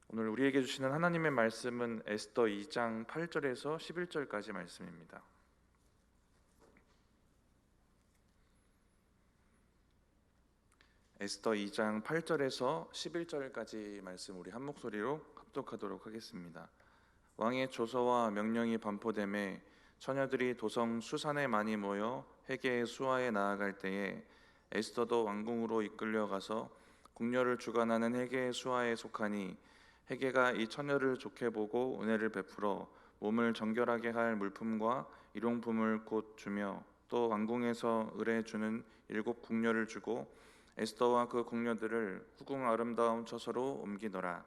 오늘 우리에게 주시는 하나님의 말씀은 에스더 2장 8절에서 11절까지 말씀입니다. 에스더 2장 8절에서 11절까지 말씀 우리 한 목소리로 합독하도록 하겠습니다. 왕의 조서와 명령이 반포됨에 처녀들이 도성 수산에 많이 모여 헤게의 수하에 나아갈 때에 에스더도 왕궁으로 이끌려가서 궁녀를 주관하는 헤게의 수하에 속하니 헤게가 이 처녀를 좋게 보고 은혜를 베풀어 몸을 정결하게 할 물품과 일용품을 곧 주며 또 왕궁에서 을에 주는 7궁녀를 주고 에스더와 그 궁녀들을 후궁 아름다운 처소로 옮기더라.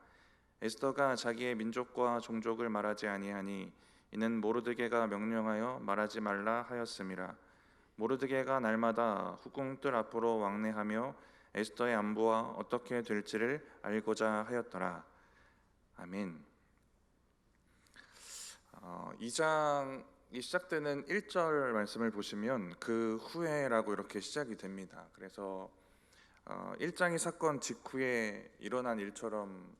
에스더가 자기의 민족과 종족을 말하지 아니하니 이는 모르드게가 명령하여 말하지 말라 하였음이라. 모르드게가 날마다 후궁 뜰 앞으로 왕래하며 에스더의 안부와 어떻게 될지를 알고자 하였더라. 아멘. 2장이 시작되는 1절 말씀을 보시면 그 후에라고 이렇게 시작이 됩니다. 그래서 1장의 사건 직후에 일어난 일처럼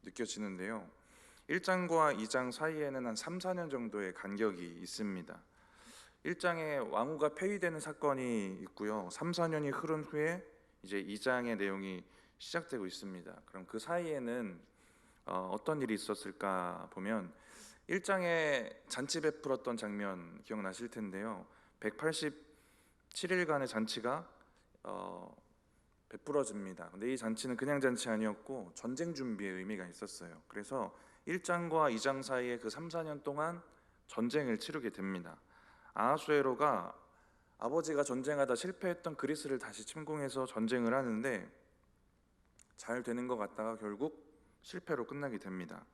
느껴지는데요. 1장과 2장 사이에는 한 3, 4년 정도의 간격이 있습니다. 1장에 왕후가 폐위되는 사건이 있고요. 3, 4년이 흐른 후에 이제 2장의 내용이 시작되고 있습니다. 그럼 그 사이에는 어떤 일이 있었을까 보면 1장에 잔치 베풀었던 장면 기억나실 텐데요. 187일간의 잔치가 베풀어집니다. 근데 이 잔치는 그냥 잔치 아니었고 전쟁 준비의 의미가 있었어요. 그래서 1장과 2장 사이에 그 3, 4년 동안 전쟁을 치르게 됩니다. 아하수에로가 아버지가 전쟁하다 실패했던 그리스를 다시 침공해서 전쟁을 하는데 잘 되는 것 같다가 결국 실패로 끝나게 됩니다.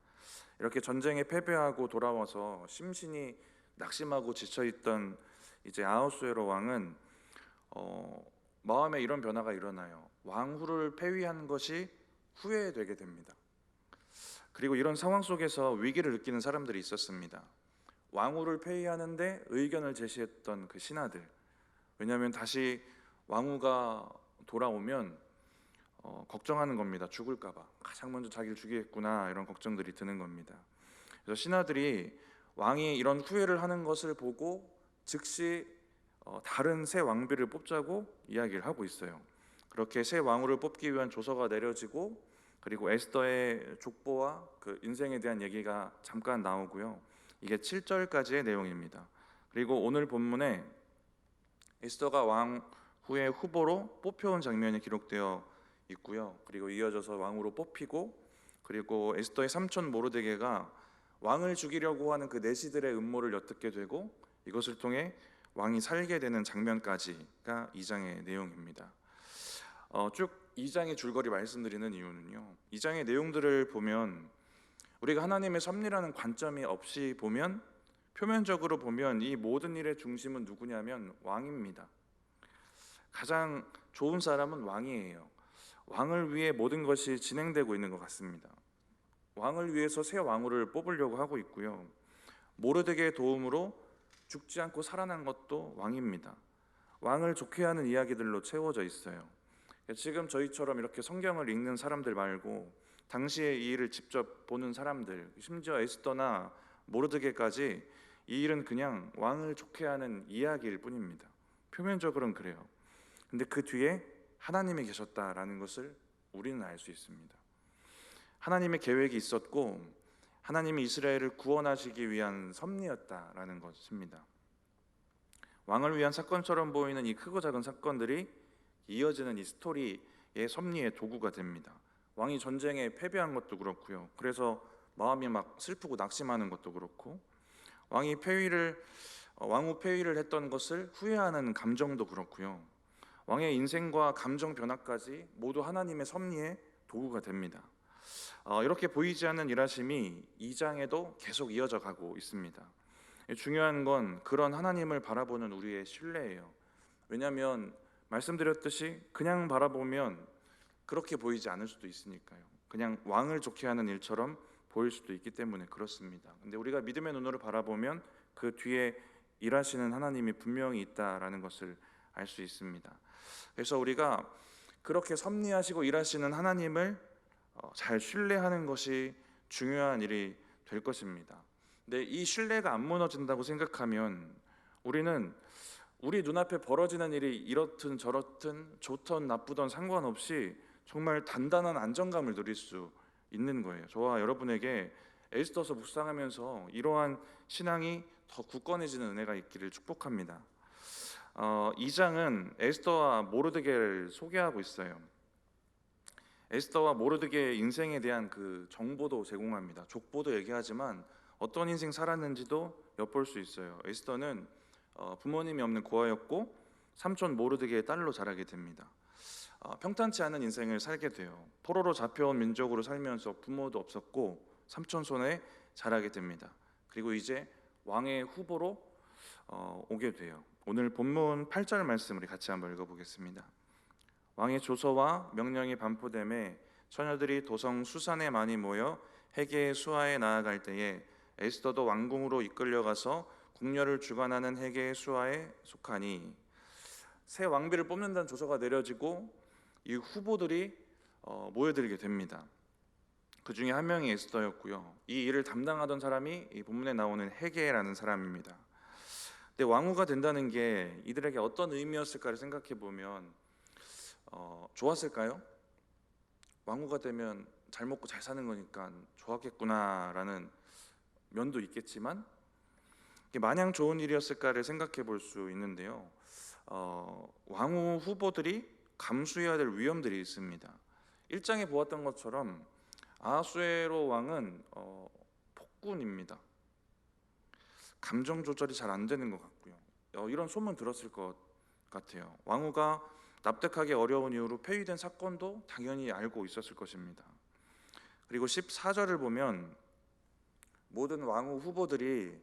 이렇게 전쟁에 패배하고 돌아와서 심신이 낙심하고 지쳐있던 이제 아하수에로 왕은 마음에 이런 변화가 일어나요. 왕후를 폐위한 것이 후회되게 됩니다. 그리고 이런 상황 속에서 위기를 느끼는 사람들이 있었습니다. 왕후를 폐위하는데 의견을 제시했던 그 신하들. 왜냐하면 다시 왕후가 돌아오면 걱정하는 겁니다. 죽을까봐. 가장 먼저 자기를 죽이겠구나 이런 걱정들이 드는 겁니다. 그래서 신하들이 왕이 이런 후회를 하는 것을 보고 즉시 다른 새 왕비를 뽑자고 이야기를 하고 있어요. 그렇게 새 왕후를 뽑기 위한 조서가 내려지고 그리고 에스더의 족보와 그 인생에 대한 얘기가 잠깐 나오고요. 이게 7절까지의 내용입니다. 그리고 오늘 본문에 에스더가 왕후의 후보로 뽑혀온 장면이 기록되어 있고요. 그리고 이어져서 왕으로 뽑히고 그리고 에스더의 삼촌 모르드게가 왕을 죽이려고 하는 그 내시들의 음모를 엿듣게 되고 이것을 통해 왕이 살게 되는 장면까지가 2장의 내용입니다. 쭉 2장의 줄거리 말씀드리는 이유는요. 2장의 내용들을 보면 우리가 하나님의 섭리라는 관점이 없이 보면 표면적으로 보면 이 모든 일의 중심은 누구냐면 왕입니다. 가장 좋은 사람은 왕이에요. 왕을 위해 모든 것이 진행되고 있는 것 같습니다. 왕을 위해서 새 왕후를 뽑으려고 하고 있고요. 모르드게의 도움으로 죽지 않고 살아난 것도 왕입니다. 왕을 좋게 하는 이야기들로 채워져 있어요. 지금 저희처럼 이렇게 성경을 읽는 사람들 말고 당시의 이 일을 직접 보는 사람들, 심지어 에스더나 모르드게까지 이 일은 그냥 왕을 좋게 하는 이야기일 뿐입니다. 표면적으로는 그래요. 근데 그 뒤에 하나님이 계셨다라는 것을 우리는 알 수 있습니다. 하나님의 계획이 있었고 하나님이 이스라엘을 구원하시기 위한 섭리였다라는 것입니다. 왕을 위한 사건처럼 보이는 이 크고 작은 사건들이 이어지는 이 스토리의 섭리의 도구가 됩니다. 왕이 전쟁에 패배한 것도 그렇고요. 그래서 마음이 막 슬프고 낙심하는 것도 그렇고 왕후 폐위를 했던 것을 후회하는 감정도 그렇고요. 왕의 인생과 감정 변화까지 모두 하나님의 섭리의 도구가 됩니다. 이렇게 보이지 않는 일하심이 2장에도 계속 이어져 가고 있습니다. 중요한 건 그런 하나님을 바라보는 우리의 신뢰예요. 왜냐하면 말씀드렸듯이 그냥 바라보면 그렇게 보이지 않을 수도 있으니까요. 그냥 왕을 좋게 하는 일처럼 보일 수도 있기 때문에 그렇습니다. 근데 우리가 믿음의 눈으로 바라보면 그 뒤에 일하시는 하나님이 분명히 있다라는 것을 알 수 있습니다. 그래서 우리가 그렇게 섭리하시고 일하시는 하나님을 잘 신뢰하는 것이 중요한 일이 될 것입니다. 근데 이 신뢰가 안 무너진다고 생각하면 우리는 우리 눈앞에 벌어지는 일이 이렇든 저렇든 좋든 나쁘든 상관없이 정말 단단한 안정감을 누릴 수 있는 거예요. 저와 여러분에게 에스더서 묵상하면서 이러한 신앙이 더 굳건해지는 은혜가 있기를 축복합니다. 2장은 에스더와 모르드게를 소개하고 있어요. 에스더와 모르드게의 인생에 대한 그 정보도 제공합니다. 족보도 얘기하지만 어떤 인생 살았는지도 엿볼 수 있어요. 에스더는 부모님이 없는 고아였고 삼촌 모르드게의 딸로 자라게 됩니다. 평탄치 않은 인생을 살게 돼요. 포로로 잡혀온 민족으로 살면서 부모도 없었고 삼촌 손에 자라게 됩니다. 그리고 이제 왕의 후보로 오게 돼요. 오늘 본문 8절 말씀 우리 같이 한번 읽어보겠습니다. 왕의 조서와 명령이 반포됨에 처녀들이 도성 수산에 많이 모여 헤게의 수하에 나아갈 때에 에스더도 왕궁으로 이끌려가서 궁녀를 주관하는 헤게의 수하에 속하니, 새 왕비를 뽑는다는 조서가 내려지고 이 후보들이 모여들게 됩니다. 그 중에 한 명이 에스더였고요. 이 일을 담당하던 사람이 이 본문에 나오는 헤게라는 사람입니다. 근데 왕후가 된다는 게 이들에게 어떤 의미였을까를 생각해 보면 좋았을까요? 왕후가 되면 잘 먹고 잘 사는 거니까 좋았겠구나라는 면도 있겠지만 이게 마냥 좋은 일이었을까를 생각해 볼 수 있는데요. 왕후 후보들이 감수해야 될 위험들이 있습니다. 1장에 보았던 것처럼 아하수에로 왕은 폭군입니다. 감정 조절이 잘 안 되는 것 같고요. 이런 소문 들었을 것 같아요. 왕후가 납득하기 어려운 이유로 폐위된 사건도 당연히 알고 있었을 것입니다. 그리고 14절을 보면 모든 왕후 후보들이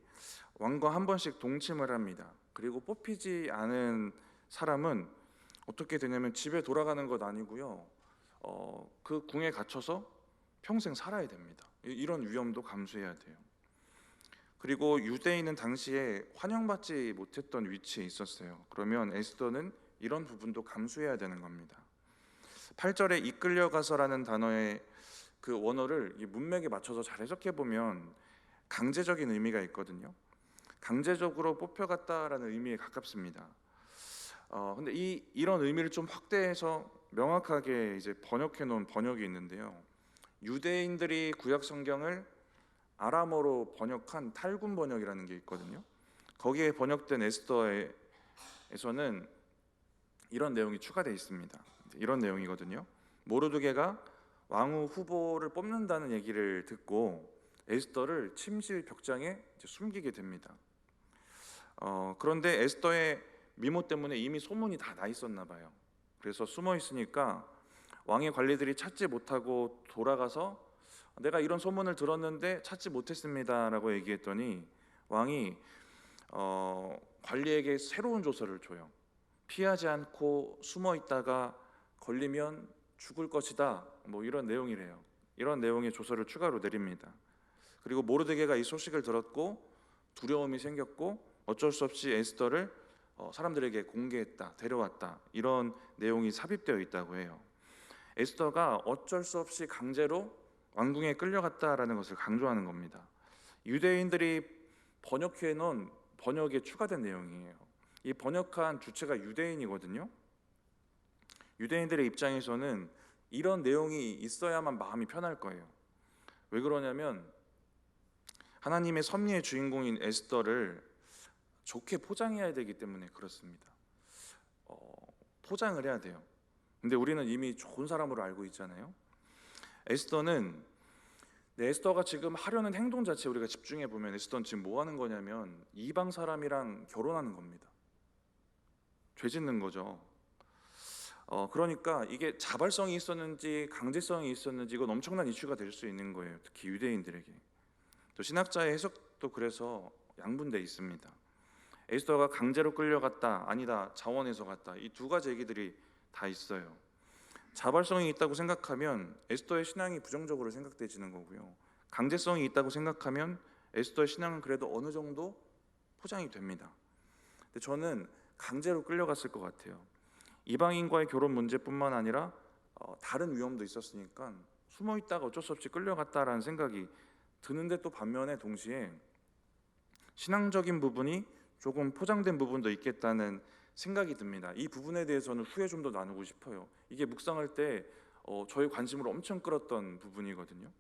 왕과 한 번씩 동침을 합니다. 그리고 뽑히지 않은 사람은 어떻게 되냐면 집에 돌아가는 것 아니고요, 그 궁에 갇혀서 평생 살아야 됩니다. 이런 위험도 감수해야 돼요. 그리고 유대인은 당시에 환영받지 못했던 위치에 있었어요. 그러면 에스더는 이런 부분도 감수해야 되는 겁니다. 8절에 이끌려가서라는 단어의 그 원어를 이 문맥에 맞춰서 잘 해석해 보면 강제적인 의미가 있거든요. 강제적으로 뽑혀갔다라는 의미에 가깝습니다. 근데 이런 의미를 좀 확대해서 명확하게 이제 번역해 놓은 번역이 있는데요. 유대인들이 구약 성경을 아람어로 번역한 탈군 번역이라는 게 있거든요. 거기에 번역된 에스더에서는 이런 내용이 추가되어 있습니다. 이런 내용이거든요. 모르드게가 왕후 후보를 뽑는다는 얘기를 듣고 에스더를 침실 벽장에 숨기게 됩니다. 그런데 에스더의 미모 때문에 이미 소문이 다 나 있었나 봐요. 그래서 숨어 있으니까 왕의 관리들이 찾지 못하고 돌아가서 내가 이런 소문을 들었는데 찾지 못했습니다라고 얘기했더니 왕이 관리에게 새로운 조서를 줘요. 피하지 않고 숨어 있다가 걸리면 죽을 것이다, 뭐 이런 내용이래요. 이런 내용의 조서를 추가로 내립니다. 그리고 모르드게가 이 소식을 들었고 두려움이 생겼고 어쩔 수 없이 에스더를 사람들에게 공개했다, 데려왔다, 이런 내용이 삽입되어 있다고 해요. 에스더가 어쩔 수 없이 강제로 왕궁에 끌려갔다라는 것을 강조하는 겁니다. 유대인들이 번역해 놓은 번역에 추가된 내용이에요. 이 번역한 주체가 유대인이거든요. 유대인들의 입장에서는 이런 내용이 있어야만 마음이 편할 거예요. 왜 그러냐면 하나님의 섭리의 주인공인 에스더를 좋게 포장해야 되기 때문에 그렇습니다. 포장을 해야 돼요. 근데 우리는 이미 좋은 사람으로 알고 있잖아요. 에스더가 지금 하려는 행동 자체에 우리가 집중해 보면 에스더는 지금 뭐 하는 거냐면 이방 사람이랑 결혼하는 겁니다. 죄 짓는 거죠. 그러니까 이게 자발성이 있었는지 강제성이 있었는지 이건 엄청난 이슈가 될 수 있는 거예요. 특히 유대인들에게. 또 신학자의 해석도 그래서 양분돼 있습니다. 에스더가 강제로 끌려갔다, 아니다, 자원해서 갔다, 이 두 가지 얘기들이 다 있어요. 자발성이 있다고 생각하면 에스더의 신앙이 부정적으로 생각되지는 거고요. 강제성이 있다고 생각하면 에스더의 신앙은 그래도 어느 정도 포장이 됩니다. 근데 저는 강제로 끌려갔을 것 같아요. 이방인과의 결혼 문제뿐만 아니라 다른 위험도 있었으니까 숨어 있다가 어쩔 수 없이 끌려갔다라는 생각이 드는데, 또 반면에 동시에 신앙적인 부분이 조금 포장된 부분도 있겠다는 생각이 듭니다. 이 부분에 대해서는 후에 좀 더 나누고 싶어요. 이게 묵상할 때 저의 관심을 엄청 끌었던 부분이거든요.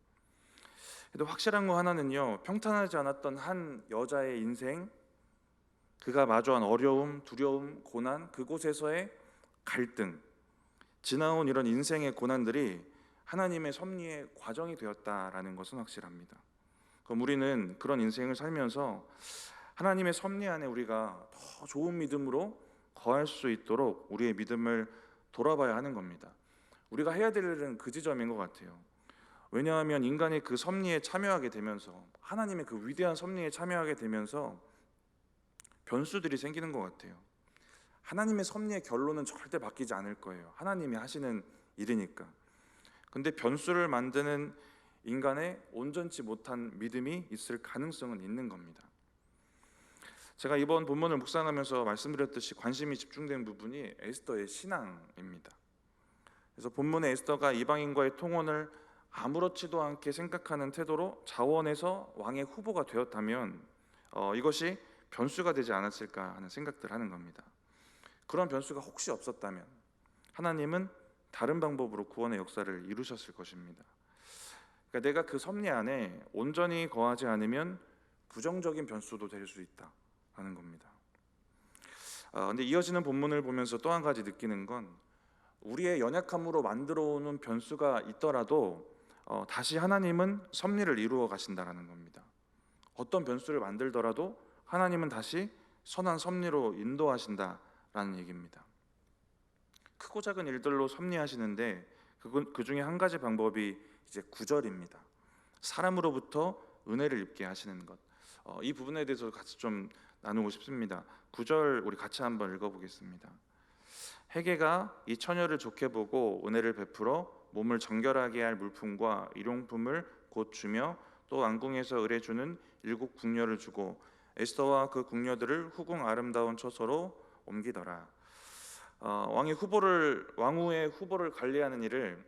그래도 확실한 거 하나는요, 평탄하지 않았던 한 여자의 인생, 그가 마주한 어려움, 두려움, 고난, 그곳에서의 갈등, 지나온 이런 인생의 고난들이 하나님의 섭리의 과정이 되었다라는 것은 확실합니다. 그럼 우리는 그런 인생을 살면서 하나님의 섭리 안에 우리가 더 좋은 믿음으로 거할 수 있도록 우리의 믿음을 돌아봐야 하는 겁니다. 우리가 해야 될 일은 그 지점인 것 같아요. 왜냐하면 인간이 그 섭리에 참여하게 되면서, 하나님의 그 위대한 섭리에 참여하게 되면서 변수들이 생기는 것 같아요. 하나님의 섭리의 결론은 절대 바뀌지 않을 거예요. 하나님이 하시는 일이니까. 근데 변수를 만드는 인간의 온전치 못한 믿음이 있을 가능성은 있는 겁니다. 제가 이번 본문을 묵상하면서 말씀드렸듯이 관심이 집중된 부분이 에스더의 신앙입니다. 그래서 본문의 에스더가 이방인과의 통혼을 아무렇지도 않게 생각하는 태도로 자원해서 왕의 후보가 되었다면 이것이 변수가 되지 않았을까 하는 생각들을 하는 겁니다. 그런 변수가 혹시 없었다면 하나님은 다른 방법으로 구원의 역사를 이루셨을 것입니다. 그러니까 내가 그 섭리 안에 온전히 거하지 않으면 부정적인 변수도 될 수 있다는 겁니다. 근데 이어지는 본문을 보면서 또 한 가지 느끼는 건, 우리의 연약함으로 만들어 오는 변수가 있더라도 다시 하나님은 섭리를 이루어 가신다라는 겁니다. 어떤 변수를 만들더라도 하나님은 다시 선한 섭리로 인도하신다라는 얘기입니다. 크고 작은 일들로 섭리하시는데 그 중에 한 가지 방법이 이제 구절입니다. 사람으로부터 은혜를 입게 하시는 것. 이 부분에 대해서 같이 좀 나누고 싶습니다. 9절 우리 같이 한번 읽어보겠습니다. 헤게가 이 처녀를 좋게 보고 은혜를 베풀어 몸을 정결하게 할 물품과 일용품을 곧 주며 또 왕궁에서 의뢰주는 7 궁녀를 주고 에스더와 그 궁녀들을 후궁 아름다운 처소로 옮기더라. 왕후의 후보를 관리하는 일을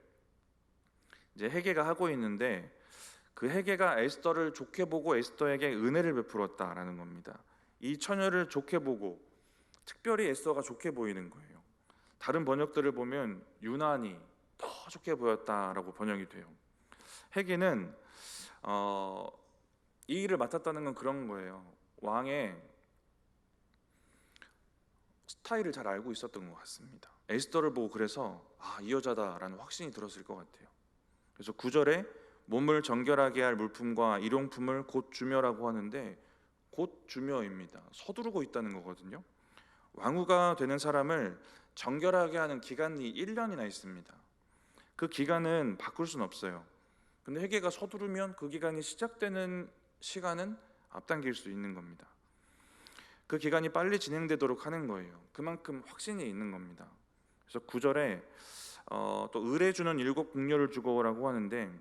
이제 헤게가 하고 있는데, 그 헤게가 에스더를 좋게 보고 에스더에게 은혜를 베풀었다라는 겁니다. 이 처녀를 좋게 보고, 특별히 에스더가 좋게 보이는 거예요. 다른 번역들을 보면 유난히 더 좋게 보였다라고 번역이 돼요. 헤게는 이 일을 맡았다는 건 그런 거예요. 왕의 스타일을 잘 알고 있었던 것 같습니다. 에스더를 보고 그래서 이 여자다라는 확신이 들었을 것 같아요. 그래서 9절에 몸을 정결하게 할 물품과 일용품을 곧 주며라고 하는데, 곧 주며입니다. 서두르고 있다는 거거든요. 왕후가 되는 사람을 정결하게 하는 기간이 1년이나 있습니다. 그 기간은 바꿀 수는 없어요. 근데 헤게가 서두르면 그 기간이 시작되는 시간은 앞당길 수 있는 겁니다. 그 기간이 빨리 진행되도록 하는 거예요. 그만큼 확신이 있는 겁니다. 그래서 9절에 또 의뢰주는 7 궁녀를 주고라고 하는데,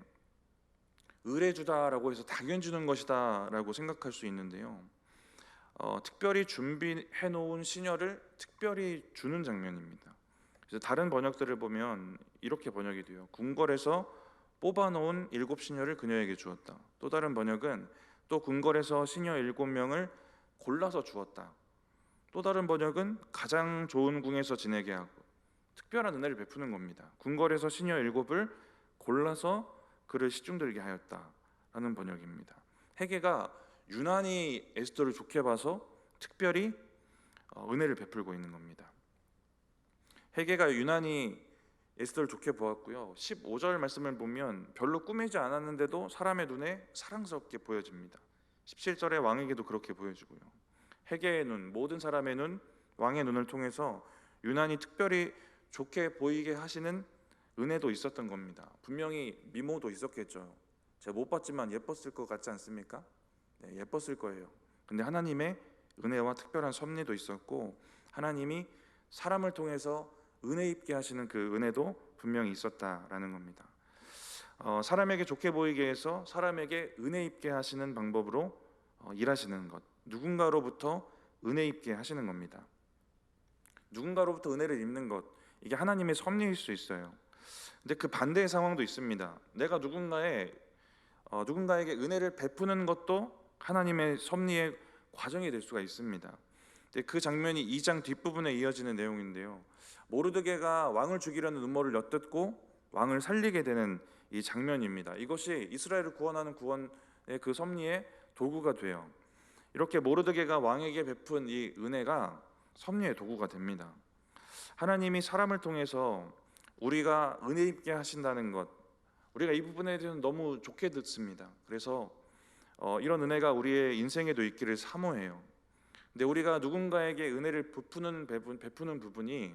의뢰주다라고 해서 당연 주는 것이다 라고 생각할 수 있는데요, 특별히 준비해 놓은 시녀를 특별히 주는 장면입니다. 그래서 다른 번역들을 보면 이렇게 번역이 돼요. 궁궐에서 뽑아놓은 7 시녀를 그녀에게 주었다. 또 다른 번역은 또 궁궐에서 시녀 7명을 골라서 주었다. 또 다른 번역은 가장 좋은 궁에서 지내게 하고, 특별한 은혜를 베푸는 겁니다. 궁궐에서 시녀 7을 골라서 그를 시중들게 하였다라는 번역입니다. 헤게가 유난히 에스더를 좋게 봐서 특별히 은혜를 베풀고 있는 겁니다. 헤게가 유난히 에스더를 좋게 보았고요. 15절 말씀을 보면 별로 꾸미지 않았는데도 사람의 눈에 사랑스럽게 보여집니다. 17절에 왕에게도 그렇게 보여지고요. 헤게의 눈, 모든 사람의 눈, 왕의 눈을 통해서 유난히 특별히 좋게 보이게 하시는 은혜도 있었던 겁니다. 분명히 미모도 있었겠죠. 제가 못 봤지만 예뻤을 것 같지 않습니까? 네, 예뻤을 거예요. 근데 하나님의 은혜와 특별한 섭리도 있었고, 하나님이 사람을 통해서 은혜 입게 하시는 그 은혜도 분명히 있었다라는 겁니다. 사람에게 좋게 보이게 해서 사람에게 은혜 입게 하시는 방법으로 일하시는 것, 누군가로부터 은혜 입게 하시는 겁니다. 누군가로부터 은혜를 입는 것, 이게 하나님의 섭리일 수 있어요. 근데 그 반대의 상황도 있습니다. 내가 누군가에게 은혜를 베푸는 것도 하나님의 섭리의 과정이 될 수가 있습니다. 근데 그 장면이 2장 뒷부분에 이어지는 내용인데요. 모르드게가 왕을 죽이려는 음모를 엿듣고 왕을 살리게 되는 이 장면입니다. 이것이 이스라엘을 구원하는 구원의 그 섭리의 도구가 돼요. 이렇게 모르드게가 왕에게 베푼 이 은혜가 섭리의 도구가 됩니다. 하나님이 사람을 통해서 우리가 은혜 입게 하신다는 것, 우리가 이 부분에 대해서 너무 좋게 듣습니다. 그래서 이런 은혜가 우리의 인생에도 있기를 사모해요. 근데 우리가 누군가에게 은혜를 베푸는 부분이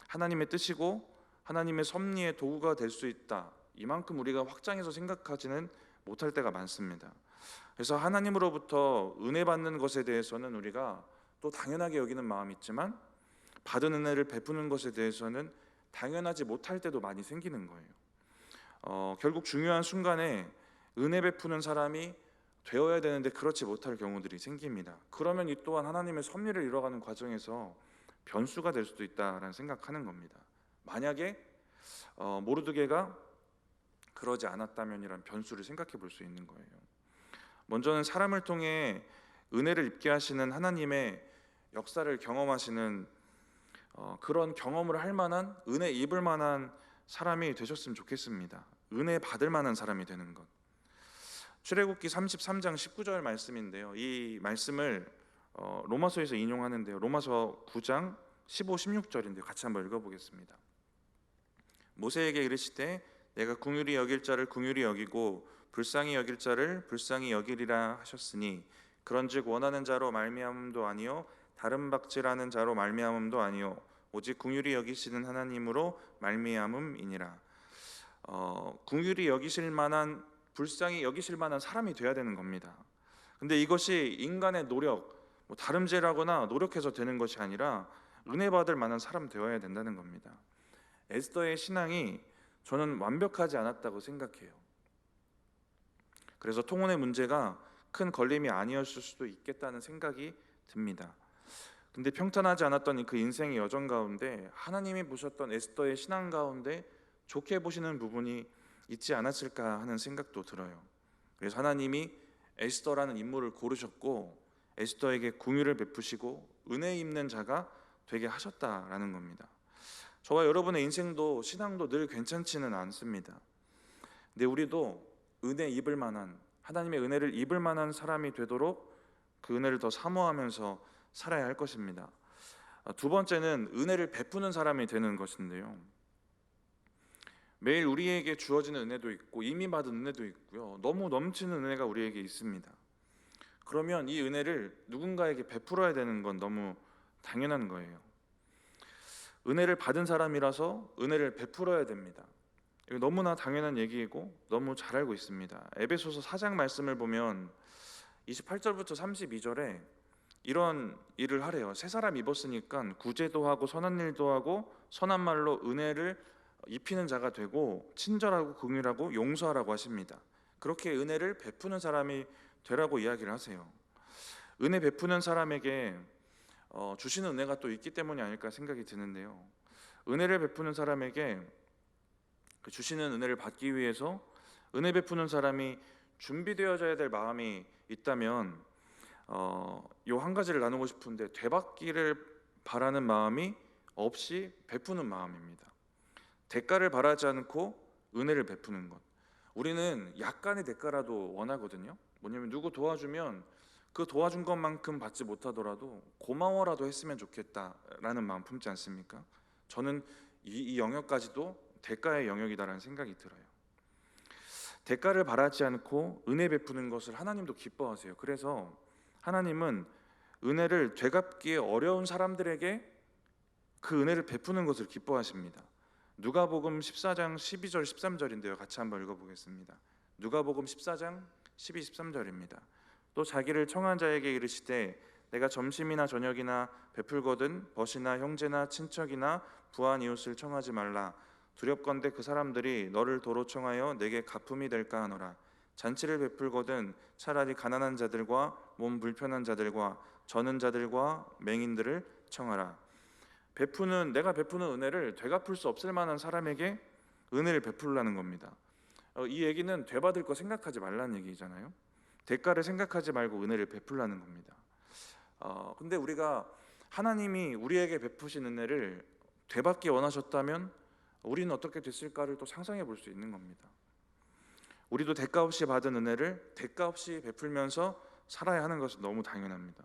하나님의 뜻이고 하나님의 섭리의 도구가 될 수 있다. 이만큼 우리가 확장해서 생각하지는 못할 때가 많습니다. 그래서 하나님으로부터 은혜 받는 것에 대해서는 우리가 또 당연하게 여기는 마음이 있지만 받은 은혜를 베푸는 것에 대해서는 당연하지 못할 때도 많이 생기는 거예요. 결국 중요한 순간에 은혜 베푸는 사람이 되어야 되는데 그렇지 못할 경우들이 생깁니다. 그러면 이 또한 하나님의 섭리를 이뤄가는 과정에서 변수가 될 수도 있다라는 생각하는 겁니다. 만약에 모르드게가 그러지 않았다면이란 변수를 생각해 볼 수 있는 거예요. 먼저는 사람을 통해 은혜를 입게 하시는 하나님의 역사를 경험하시는 그런 경험을 할 만한, 은혜 입을 만한 사람이 되셨으면 좋겠습니다. 은혜 받을 만한 사람이 되는 것. 출애굽기 33장 19절 말씀인데요. 이 말씀을 로마서에서 인용하는데요. 로마서 9장 15, 16절인데 같이 한번 읽어보겠습니다. 모세에게 이르시되 내가 긍휼히 여길 자를 긍휼히 여기고 불쌍히 여길 자를 불쌍히 여기리라 하셨으니 그런즉 원하는 자로 말미암음도 아니요 다른 박질하는 자로 말미암음도 아니요 오직 긍휼히 여기시는 하나님으로 말미암음이니라. 긍휼히 여기실 만한, 불쌍히 여기실 만한 사람이 돼야 되는 겁니다. 근데 이것이 인간의 노력, 다름질하거나 노력해서 되는 것이 아니라 은혜 받을 만한 사람 되어야 된다는 겁니다. 에스더의 신앙이 저는 완벽하지 않았다고 생각해요. 그래서 통혼의 문제가 큰 걸림이 아니었을 수도 있겠다는 생각이 듭니다. 근데 평탄하지 않았던 그 인생의 여정 가운데 하나님이 보셨던 에스더의 신앙 가운데 좋게 보시는 부분이 있지 않았을까 하는 생각도 들어요. 그래서 하나님이 에스더라는 인물을 고르셨고 에스더에게 긍휼을 베푸시고 은혜 입는 자가 되게 하셨다라는 겁니다. 저와 여러분의 인생도 신앙도 늘 괜찮지는 않습니다. 근데 우리도 은혜 입을 만한, 하나님의 은혜를 입을 만한 사람이 되도록 그 은혜를 더 사모하면서 살아야 할 것입니다. 두 번째는 은혜를 베푸는 사람이 되는 것인데요. 매일 우리에게 주어지는 은혜도 있고 이미 받은 은혜도 있고요. 너무 넘치는 은혜가 우리에게 있습니다. 그러면 이 은혜를 누군가에게 베풀어야 되는 건 너무 당연한 거예요. 은혜를 받은 사람이라서 은혜를 베풀어야 됩니다. 이거 너무나 당연한 얘기이고 너무 잘 알고 있습니다. 에베소서 4장 말씀을 보면 28절부터 32절에 이런 일을 하래요. 새 사람 입었으니까 구제도 하고 선한 일도 하고 선한 말로 은혜를 입히는 자가 되고 친절하고 긍휼하고 용서하라고 하십니다. 그렇게 은혜를 베푸는 사람이 되라고 이야기를 하세요. 은혜 베푸는 사람에게 주시는 은혜가 또 있기 때문이 아닐까 생각이 드는데요. 은혜를 베푸는 사람에게 그 주시는 은혜를 받기 위해서 은혜 베푸는 사람이 준비되어져야 될 마음이 있다면 요 한 가지를 나누고 싶은데 되받기를 바라는 마음이 없이 베푸는 마음입니다. 대가를 바라지 않고 은혜를 베푸는 것. 우리는 약간의 대가라도 원하거든요. 뭐냐면 누구 도와주면 그 도와준 것만큼 받지 못하더라도 고마워라도 했으면 좋겠다라는 마음 품지 않습니까? 저는 이 영역까지도 대가의 영역이다라는 생각이 들어요. 대가를 바라지 않고 은혜 베푸는 것을 하나님도 기뻐하세요. 그래서 하나님은 은혜를 되갚기에 어려운 사람들에게 그 은혜를 베푸는 것을 기뻐하십니다. 누가복음 14장 12절 13절인데요. 같이 한번 읽어보겠습니다. 누가복음 14장 12, 13절입니다. 또 자기를 청한 자에게 이르시되 내가 점심이나 저녁이나 베풀거든 벗이나 형제나 친척이나 부한 이웃을 청하지 말라. 두렵건대 그 사람들이 너를 도로 청하여 내게 가품이 될까 하노라. 잔치를 베풀거든 차라리 가난한 자들과 몸 불편한 자들과 저는 자들과 맹인들을 청하라. 내가 베푸는 은혜를 되갚을 수 없을 만한 사람에게 은혜를 베풀라는 겁니다. 이 얘기는 되받을 거 생각하지 말라는 얘기잖아요. 대가를 생각하지 말고 은혜를 베풀라는 겁니다. 근데 우리가 하나님이 우리에게 베푸신 은혜를 되받기 원하셨다면 우리는 어떻게 됐을까를 또 상상해 볼 수 있는 겁니다. 우리도 대가 없이 받은 은혜를 대가 없이 베풀면서 살아야 하는 것은 너무 당연합니다.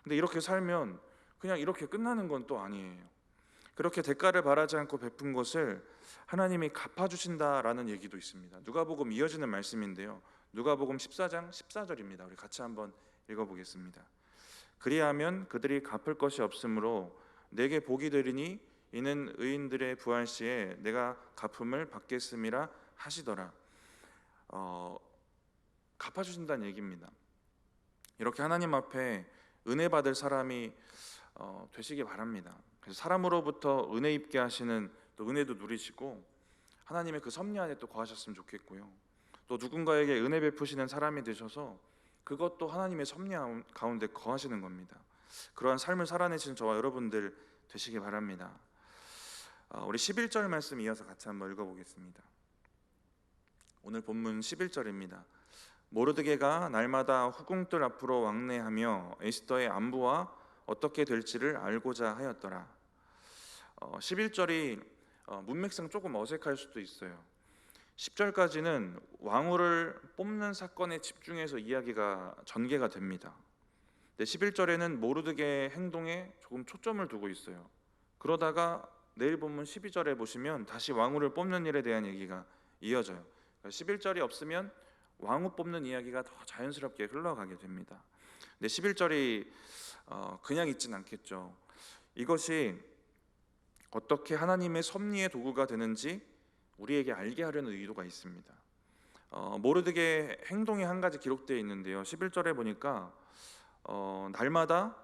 근데 이렇게 살면 그냥 이렇게 끝나는 건 또 아니에요. 그렇게 대가를 바라지 않고 베푼 것을 하나님이 갚아주신다라는 얘기도 있습니다. 누가복음 이어지는 말씀인데요. 누가복음 14장 14절입니다. 우리 같이 한번 읽어보겠습니다. 그리하면 그들이 갚을 것이 없으므로 내게 복이 되리니 이는 의인들의 부활 시에 내가 갚음을 받겠음이라 하시더라. 갚아주신다는 얘기입니다. 이렇게 하나님 앞에 은혜 받을 사람이 되시기 바랍니다. 그래서 사람으로부터 은혜 입게 하시는 또 은혜도 누리시고 하나님의 그 섭리 안에 또 거하셨으면 좋겠고요. 또 누군가에게 은혜 베푸시는 사람이 되셔서 그것도 하나님의 섭리 가운데 거하시는 겁니다. 그러한 삶을 살아내시는 저와 여러분들 되시기 바랍니다. 우리 11절 말씀 이어서 같이 한번 읽어보겠습니다. 오늘 본문 11절입니다. 모르드게가 날마다 후궁들 앞으로 왕래하며 에스더의 안부와 어떻게 될지를 알고자 하였더라. 11절이 문맥상 조금 어색할 수도 있어요. 10절까지는 왕후를 뽑는 사건에 집중해서 이야기가 전개가 됩니다. 근데 11절에는 모르드게의 행동에 조금 초점을 두고 있어요. 그러다가 내일 본문 12절에 보시면 다시 왕후를 뽑는 일에 대한 얘기가 이어져요. 11절이 없으면 왕후 뽑는 이야기가 더 자연스럽게 흘러가게 됩니다. 근데 11절이 그냥 있진 않겠죠. 이것이 어떻게 하나님의 섭리의 도구가 되는지 우리에게 알게 하려는 의도가 있습니다. 모르드게의 행동이 한 가지 기록되어 있는데요. 11절에 보니까 날마다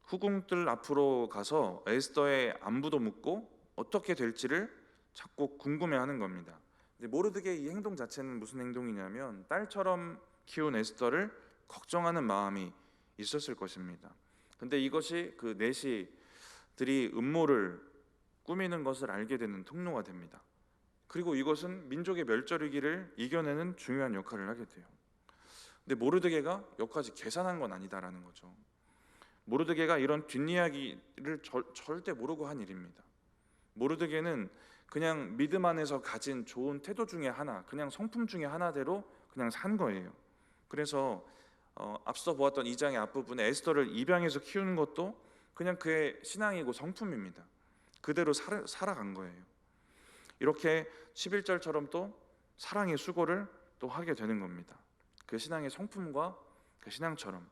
후궁들 앞으로 가서 에스더의 안부도 묻고 어떻게 될지를 자꾸 궁금해하는 겁니다. 모르드게의 이 행동 자체는 무슨 행동이냐면 딸처럼 키운 에스더를 걱정하는 마음이 있었을 것입니다. 근데 이것이 그 내시들이 음모를 꾸미는 것을 알게 되는 통로가 됩니다. 그리고 이것은 민족의 멸절위기를 이겨내는 중요한 역할을 하게 돼요. 근데 모르드게가 여기까지 계산한 건 아니다라는 거죠. 모르드게가 이런 뒷이야기를 절대 모르고 한 일입니다. 모르드게는 그냥 믿음 안에서 가진 좋은 태도 중에 하나, 그냥 성품 중에 하나대로 그냥 산 거예요. 그래서 앞서 보았던 2장의 앞부분에 에스더를 입양해서 키우는 것도 그냥 그의 신앙이고 성품입니다. 그대로 살아간 거예요. 이렇게 11절처럼 또 사랑의 수고를 또 하게 되는 겁니다. 그 신앙의 성품과 그 신앙처럼.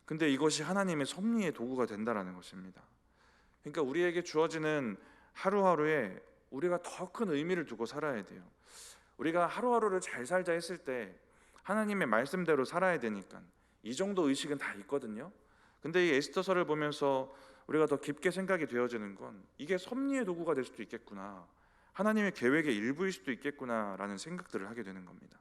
근데 이것이 하나님의 섭리의 도구가 된다라는 것입니다. 그러니까 우리에게 주어지는 하루하루에 우리가 더 큰 의미를 두고 살아야 돼요. 우리가 하루하루를 잘 살자 했을 때 하나님의 말씀대로 살아야 되니까 이 정도 의식은 다 있거든요. 근데 이 에스더서를 보면서 우리가 더 깊게 생각이 되어지는 건 이게 섭리의 도구가 될 수도 있겠구나, 하나님의 계획의 일부일 수도 있겠구나라는 생각들을 하게 되는 겁니다.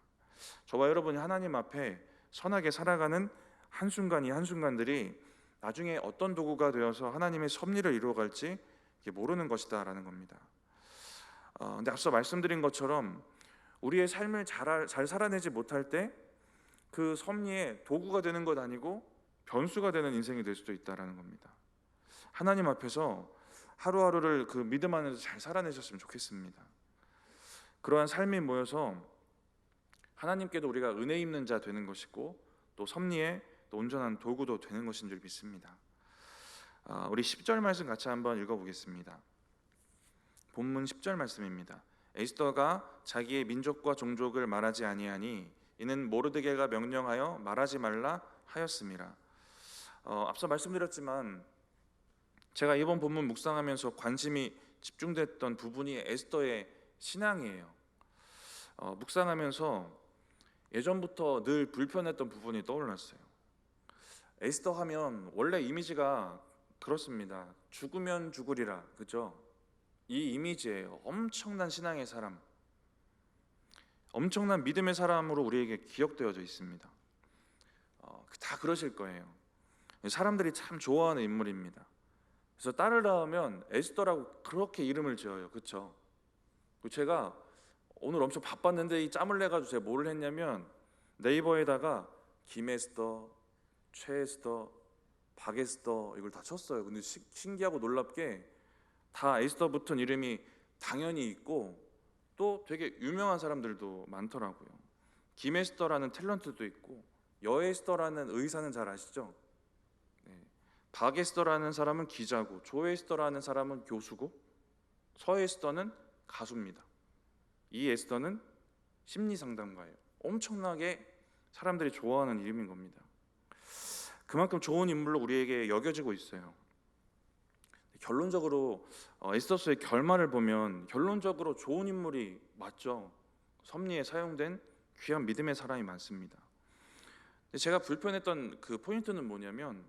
저와 여러분이 하나님 앞에 선하게 살아가는 한순간 이 한순간들이 나중에 어떤 도구가 되어서 하나님의 섭리를 이루어갈지 모르는 것이다라는 겁니다. 근데 앞서 말씀드린 것처럼 우리의 삶을 잘 살아내지 못할 때 그 섭리의 도구가 되는 것 아니고 변수가 되는 인생이 될 수도 있다라는 겁니다. 하나님 앞에서 하루하루를 그 믿음 안에서 잘 살아내셨으면 좋겠습니다. 그러한 삶이 모여서 하나님께도 우리가 은혜 입는 자 되는 것이고 또 섭리의 또 온전한 도구도 되는 것인 줄 믿습니다. 우리 10절 말씀 같이 한번 읽어보겠습니다. 본문 10절 말씀입니다. 에스더가 자기의 민족과 종족을 말하지 아니하니 이는 모르드게가 명령하여 말하지 말라 하였음이라. 앞서 말씀드렸지만 제가 이번 본문 묵상하면서 관심이 집중됐던 부분이 에스더의 신앙이에요. 묵상하면서 예전부터 늘 불편했던 부분이 떠올랐어요. 에스더 하면 원래 이미지가 그렇습니다. 죽으면 죽으리라, 그죠? 이 이미지예요. 엄청난 신앙의 사람, 엄청난 믿음의 사람으로 우리에게 기억되어져 있습니다. 다 그러실 거예요. 사람들이 참 좋아하는 인물입니다. 그래서 딸을 낳으면 에스더라고 그렇게 이름을 지어요, 그렇죠? 제가 오늘 엄청 바빴는데 이 짬을 내 가지고 제가 뭐를 했냐면 네이버에다가 김에스더, 최에스더, 박에스더 이걸 다 쳤어요. 근데 신기하고 놀랍게 다 에스더 붙은 이름이 당연히 있고 또 되게 유명한 사람들도 많더라고요. 김에스더라는 탤런트도 있고 여에스더라는 의사는 잘 아시죠? 네. 박에스더라는 사람은 기자고 조에스더라는 사람은 교수고 서에스더는 가수입니다. 이 에스더는 심리 상담가예요. 엄청나게 사람들이 좋아하는 이름인 겁니다. 그만큼 좋은 인물로 우리에게 여겨지고 있어요. 결론적으로 에스더서의 결말을 보면 결론적으로 좋은 인물이 맞죠. 섭리에 사용된 귀한 믿음의 사람이 많습니다. 제가 불편했던 그 포인트는 뭐냐면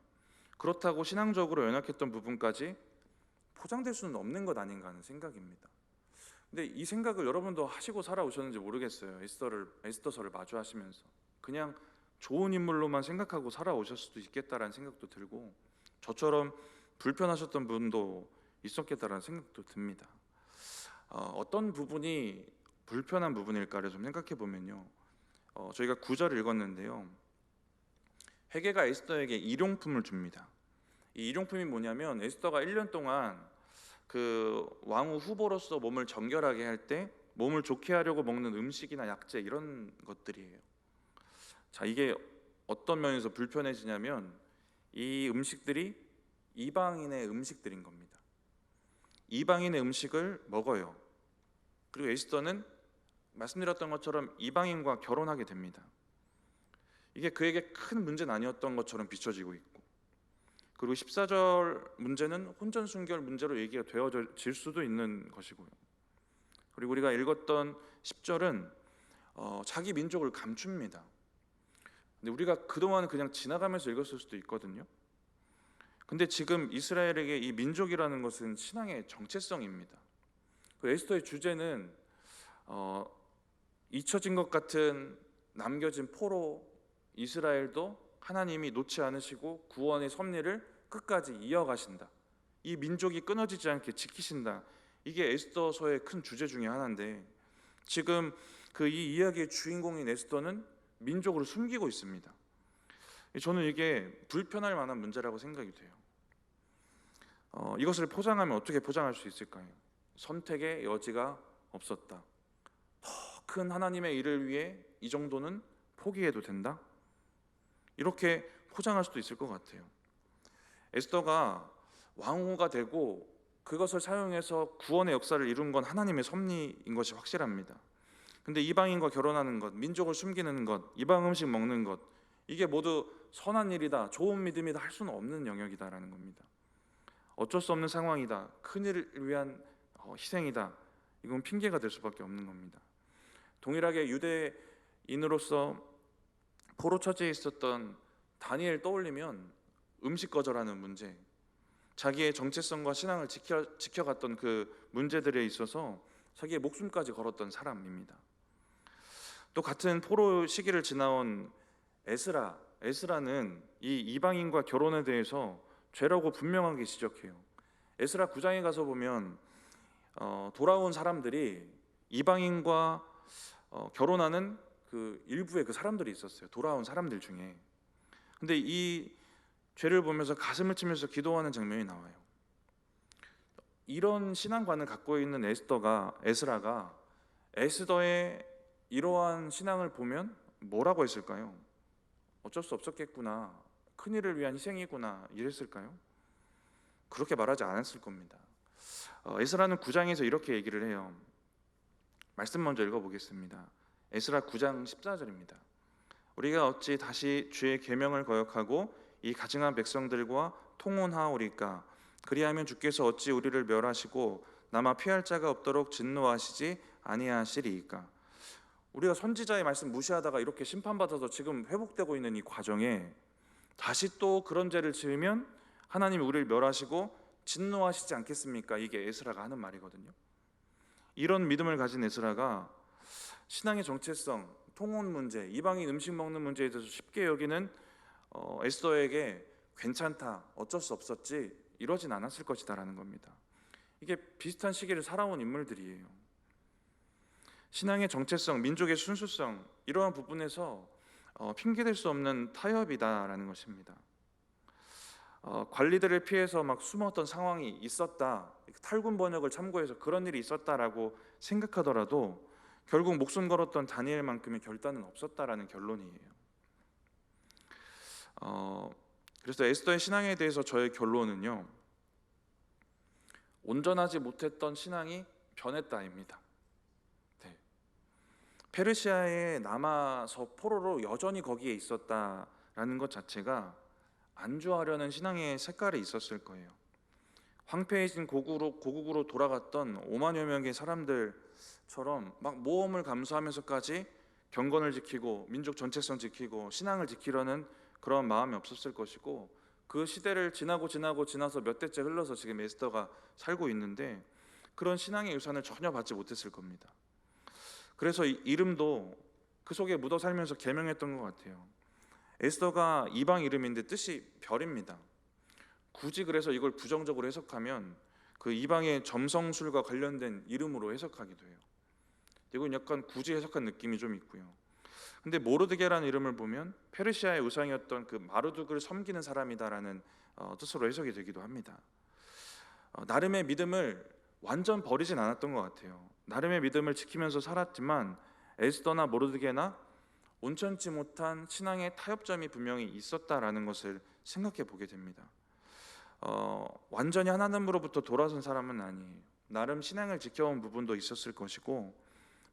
그렇다고 신앙적으로 연약했던 부분까지 포장될 수는 없는 것 아닌가 하는 생각입니다. 근데 이 생각을 여러분도 하시고 살아오셨는지 모르겠어요. 에스더서를 마주하시면서 그냥 좋은 인물로만 생각하고 살아오셨을 수도 있겠다라는 생각도 들고 저처럼 불편하셨던 분도 있었겠다라는 생각도 듭니다. 어떤 부분이 불편한 부분일까를 좀 생각해 보면요. 저희가 9절을 읽었는데요. 헤게가 에스더에게 일용품을 줍니다. 이 일용품이 뭐냐면 에스더가 1년 동안 그 왕후 후보로서 몸을 정결하게 할 때 몸을 좋게 하려고 먹는 음식이나 약재 이런 것들이에요. 자, 이게 어떤 면에서 불편해지냐면 이 음식들이 이방인의 음식들인 겁니다. 이방인의 음식을 먹어요. 그리고 에스더는 말씀드렸던 것처럼 이방인과 결혼하게 됩니다. 이게 그에게 큰 문제는 아니었던 것처럼 비춰지고 있고 그리고 14절 문제는 혼전 순결 문제로 얘기가 되어질 수도 있는 것이고요. 그리고 우리가 읽었던 10절은 자기 민족을 감춥니다. 근데 우리가 그동안 그냥 지나가면서 읽었을 수도 있거든요. 근데 지금 이스라엘에게 이 민족이라는 것은 신앙의 정체성입니다. 그 에스더의 주제는 잊혀진 것 같은 남겨진 포로 이스라엘도 하나님이 놓지 않으시고 구원의 섭리를 끝까지 이어가신다. 이 민족이 끊어지지 않게 지키신다. 이게 에스더서의 큰 주제 중에 하나인데 지금 그 이 이야기의 주인공인 에스더는 민족을 숨기고 있습니다. 저는 이게 불편할 만한 문제라고 생각이 돼요. 이것을 포장하면 어떻게 포장할 수 있을까요? 선택의 여지가 없었다. 더 큰 하나님의 일을 위해 이 정도는 포기해도 된다? 이렇게 포장할 수도 있을 것 같아요. 에스더가 왕후가 되고 그것을 사용해서 구원의 역사를 이룬 건 하나님의 섭리인 것이 확실합니다. 근데 이방인과 결혼하는 것, 민족을 숨기는 것, 이방 음식 먹는 것 이게 모두 선한 일이다, 좋은 믿음이다 할 수는 없는 영역이다라는 겁니다. 어쩔 수 없는 상황이다, 큰 일을 위한 희생이다, 이건 핑계가 될 수밖에 없는 겁니다. 동일하게 유대인으로서 포로 처지에 있었던 다니엘 떠올리면 음식 거절하는 문제, 자기의 정체성과 신앙을 지켜갔던 그 문제들에 있어서 자기의 목숨까지 걸었던 사람입니다. 또 같은 포로 시기를 지나온 에스라는 이 이방인과 결혼에 대해서 죄라고 분명하게 지적해요. 에스라 9장에 가서 보면 돌아온 사람들이 이방인과 결혼하는 그 일부의 그 사람들이 있었어요. 돌아온 사람들 중에. 근데 이 죄를 보면서 가슴을 치면서 기도하는 장면이 나와요. 이런 신앙관을 갖고 있는 에스라가 에스더의 이러한 신앙을 보면 뭐라고 했을까요? 어쩔 수 없었겠구나, 큰일을 위한 희생이구나 이랬을까요? 그렇게 말하지 않았을 겁니다. 에스라는 9장에서 이렇게 얘기를 해요. 말씀 먼저 읽어보겠습니다. 에스라 9장 14절입니다. 우리가 어찌 다시 주의 계명을 거역하고 이 가증한 백성들과 통혼하오리까? 그리하면 주께서 어찌 우리를 멸하시고 남아 피할 자가 없도록 진노하시지 아니하시리이까? 우리가 선지자의 말씀 무시하다가 이렇게 심판받아서 지금 회복되고 있는 이 과정에 다시 또 그런 죄를 지으면 하나님이 우리를 멸하시고 진노하시지 않겠습니까? 이게 에스라가 하는 말이거든요. 이런 믿음을 가진 에스라가 신앙의 정체성, 통혼 문제, 이방인 음식 먹는 문제에 대해서 쉽게 여기는 에스더에게 괜찮다, 어쩔 수 없었지 이러진 않았을 것이다라는 겁니다. 이게 비슷한 시기를 살아온 인물들이에요. 신앙의 정체성, 민족의 순수성 이러한 부분에서 핑계댈 수 없는 타협이다라는 것입니다. 관리들을 피해서 막 숨었던 상황이 있었다, 탈군 번역을 참고해서 그런 일이 있었다라고 생각하더라도 결국 목숨 걸었던 다니엘만큼의 결단은 없었다라는 결론이에요. 그래서 에스더의 신앙에 대해서 저의 결론은요, 온전하지 못했던 신앙이 변했다입니다. 네. 페르시아에 남아서 포로로 여전히 거기에 있었다라는 것 자체가 안주하려는 신앙의 색깔이 있었을 거예요. 황폐해진 고국으로 돌아갔던 5만여 명의 사람들처럼 막 모험을 감수하면서까지 경건을 지키고 민족 전체성 지키고 신앙을 지키려는 그런 마음이 없었을 것이고, 그 시대를 지나서 몇 대째 흘러서 지금 에스더가 살고 있는데 그런 신앙의 유산을 전혀 받지 못했을 겁니다. 그래서 이름도 그 속에 묻어 살면서 계명했던 것 같아요. 에스더가 이방 이름인데 뜻이 별입니다. 굳이 그래서 이걸 부정적으로 해석하면 그 이방의 점성술과 관련된 이름으로 해석하기도 해요. 이건 약간 굳이 해석한 느낌이 좀 있고요. 근데 모르드게라는 이름을 보면 페르시아의 우상이었던 그 마르둑을 섬기는 사람이다라는 뜻으로 해석이 되기도 합니다. 나름의 믿음을 완전 버리진 않았던 것 같아요. 나름의 믿음을 지키면서 살았지만 에스더나 모르드게나 온전치 못한 신앙의 타협점이 분명히 있었다라는 것을 생각해 보게 됩니다. 완전히 하나님으로부터 돌아선 사람은 아니에요. 나름 신앙을 지켜온 부분도 있었을 것이고,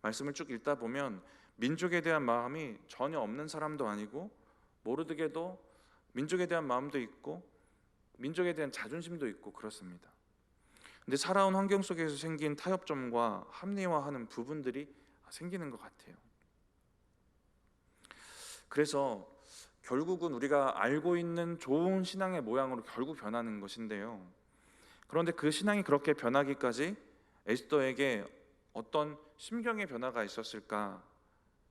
말씀을 쭉 읽다 보면 민족에 대한 마음이 전혀 없는 사람도 아니고, 모르드게도 민족에 대한 마음도 있고 민족에 대한 자존심도 있고 그렇습니다. 근데 살아온 환경 속에서 생긴 타협점과 합리화하는 부분들이 생기는 것 같아요. 그래서 결국은 우리가 알고 있는 좋은 신앙의 모양으로 결국 변하는 것인데요, 그런데 그 신앙이 그렇게 변하기까지 에스더에게 어떤 심경의 변화가 있었을까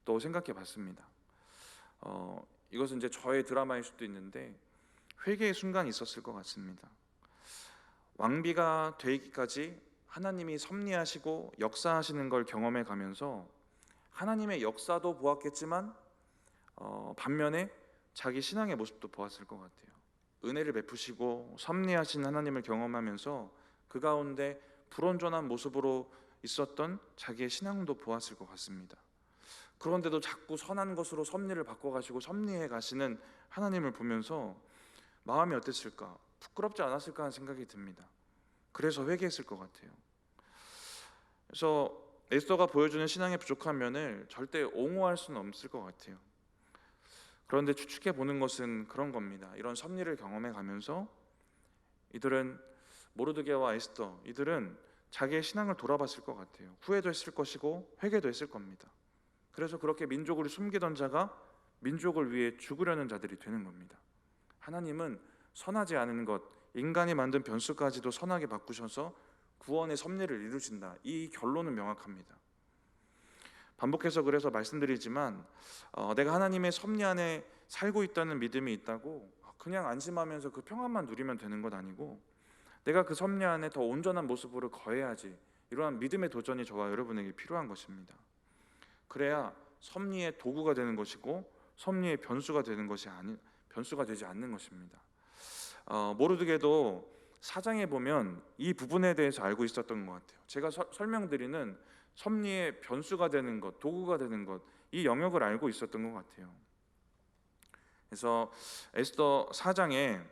또 생각해 봤습니다. 이것은 이제 저의 드라마일 수도 있는데 회개의 순간이 있었을 것 같습니다. 왕비가 되기까지 하나님이 섭리하시고 역사하시는 걸 경험해 가면서 하나님의 역사도 보았겠지만 반면에 자기 신앙의 모습도 보았을 것 같아요. 은혜를 베푸시고 섭리하신 하나님을 경험하면서 그 가운데 불온전한 모습으로 있었던 자기의 신앙도 보았을 것 같습니다. 그런데도 자꾸 선한 것으로 섭리를 바꿔가시고 섭리해 가시는 하나님을 보면서 마음이 어땠을까? 부끄럽지 않았을까 하는 생각이 듭니다. 그래서 회개했을 것 같아요. 그래서 에스더가 보여주는 신앙의 부족한 면을 절대 옹호할 수는 없을 것 같아요. 그런데 추측해 보는 것은 그런 겁니다. 이런 섭리를 경험해 가면서 이들은 모르드게와 에스더, 이들은 자기의 신앙을 돌아봤을 것 같아요. 후회도 했을 것이고 회개도 했을 겁니다. 그래서 그렇게 민족을 숨기던 자가 민족을 위해 죽으려는 자들이 되는 겁니다. 하나님은 선하지 않은 것, 인간이 만든 변수까지도 선하게 바꾸셔서 구원의 섭리를 이루신다. 이 결론은 명확합니다. 반복해서 그래서 말씀드리지만 내가 하나님의 섭리 안에 살고 있다는 믿음이 있다고 그냥 안심하면서 그 평안만 누리면 되는 것 아니고, 내가 그 섭리 안에 더 온전한 모습으로 거해야지, 이러한 믿음의 도전이 저와 여러분에게 필요한 것입니다. 그래야 섭리의 도구가 되는 것이고 섭리의 변수가 되지 않는 것입니다. 모르드게도 사장에 보면 이 부분에 대해서 알고 있었던 것 같아요. 제가 설명드리는 섭리의 변수가 되는 것, 도구가 되는 것, 이 영역을 알고 있었던 것 같아요. 그래서 에스더 4장에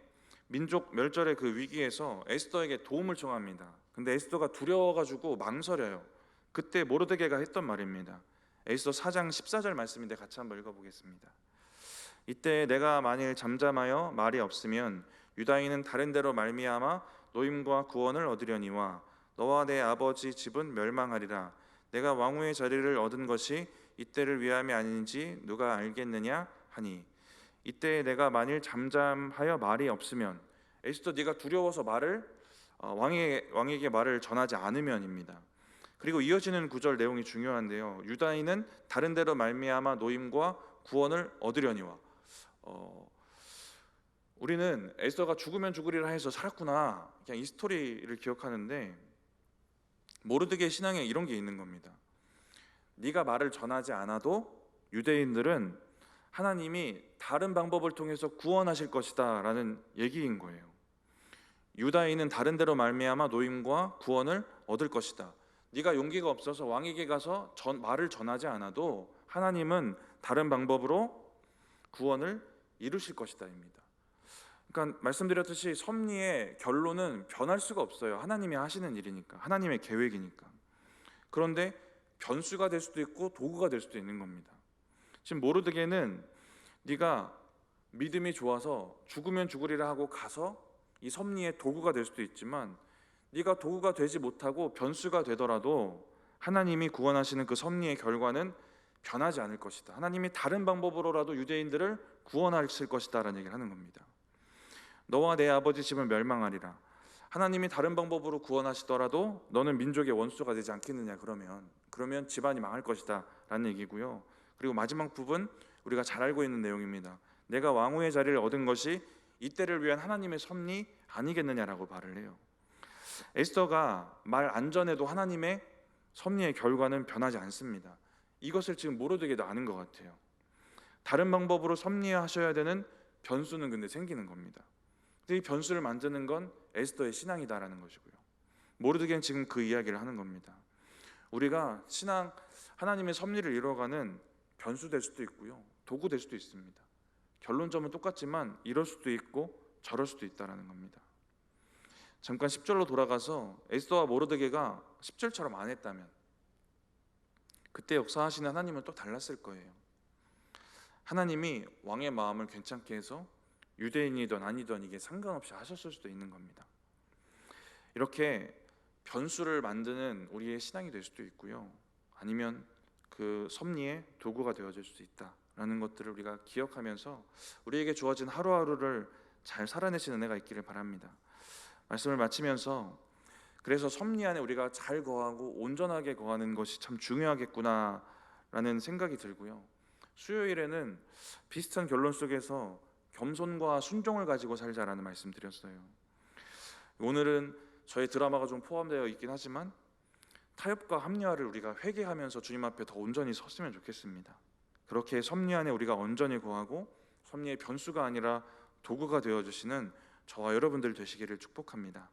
민족 멸절의 그 위기에서 에스더에게 도움을 청합니다. 근데 에스더가 두려워가지고 망설여요. 그때 모르드게가 했던 말입니다. 에스더 4장 14절 말씀인데 같이 한번 읽어보겠습니다. 이때 내가 만일 잠잠하여 말이 없으면 유다인은 다른 데로 말미암아 노임과 구원을 얻으려니와 너와 내 아버지 집은 멸망하리라. 내가 왕후의 자리를 얻은 것이 이때를 위함이 아닌지 누가 알겠느냐 하니, 이때 내가 만일 잠잠하여 말이 없으면, 에스더 네가 두려워서 왕에게 말을 전하지 않으면입니다. 그리고 이어지는 구절 내용이 중요한데요, 유다인은 다른 데로 말미암아 노임과 구원을 얻으려니와. 우리는 에스더가 죽으면 죽으리라 해서 살았구나, 그냥 이 스토리를 기억하는데 모르드게의 신앙에 이런 게 있는 겁니다. 네가 말을 전하지 않아도 유대인들은 하나님이 다른 방법을 통해서 구원하실 것이다 라는 얘기인 거예요. 유다인은 다른 데로 말미암아 노임과 구원을 얻을 것이다. 네가 용기가 없어서 왕에게 가서 말을 전하지 않아도 하나님은 다른 방법으로 구원을 이루실 것이다입니다. 그러니까 말씀드렸듯이 섭리의 결론은 변할 수가 없어요. 하나님이 하시는 일이니까, 하나님의 계획이니까. 그런데 변수가 될 수도 있고 도구가 될 수도 있는 겁니다. 지금 모르드게는 네가 믿음이 좋아서 죽으면 죽으리라 하고 가서 이 섭리의 도구가 될 수도 있지만, 네가 도구가 되지 못하고 변수가 되더라도 하나님이 구원하시는 그 섭리의 결과는 변하지 않을 것이다. 하나님이 다른 방법으로라도 유대인들을 구원하실 것이다 라는 얘기를 하는 겁니다. 너와 내 아버지 집은 멸망하리라. 하나님이 다른 방법으로 구원하시더라도 너는 민족의 원수가 되지 않겠느냐. 그러면 집안이 망할 것이다 라는 얘기고요. 그리고 마지막 부분, 우리가 잘 알고 있는 내용입니다. 내가 왕후의 자리를 얻은 것이 이때를 위한 하나님의 섭리 아니겠느냐라고 말을 해요. 에스더가 말 안 전해도 하나님의 섭리의 결과는 변하지 않습니다. 이것을 지금 모르드게도 아는 것 같아요. 다른 방법으로 섭리하셔야 되는 변수는 근데 생기는 겁니다. 근데 이 변수를 만드는 건 에스더의 신앙이다라는 것이고요. 모르드게는 지금 그 이야기를 하는 겁니다. 우리가 신앙, 하나님의 섭리를 이뤄가는 변수 될 수도 있고요, 도구 될 수도 있습니다. 결론점은 똑같지만 이럴 수도 있고 저럴 수도 있다라는 겁니다. 잠깐 10절로 돌아가서 에스더와 모르드게가 10절처럼 안 했다면 그때 역사하시는 하나님은 또 달랐을 거예요. 하나님이 왕의 마음을 괜찮게 해서 유대인이든 아니든 이게 상관없이 하셨을 수도 있는 겁니다. 이렇게 변수를 만드는 우리의 신앙이 될 수도 있고요, 아니면 그 섭리의 도구가 되어질 수도 있다라는 것들을 우리가 기억하면서 우리에게 주어진 하루하루를 잘 살아내시는 은혜가 있기를 바랍니다. 말씀을 마치면서, 그래서 섭리 안에 우리가 잘 거하고 온전하게 거하는 것이 참 중요하겠구나라는 생각이 들고요, 수요일에는 비슷한 결론 속에서 겸손과 순종을 가지고 살자라는 말씀 드렸어요. 오늘은 저희 드라마가 좀 포함되어 있긴 하지만 타협과 합리화를 우리가 회개하면서 주님 앞에 더 온전히 섰으면 좋겠습니다. 그렇게 섭리 안에 우리가 온전히 거하고 섭리의 변수가 아니라 도구가 되어주시는 저와 여러분들 되시기를 축복합니다.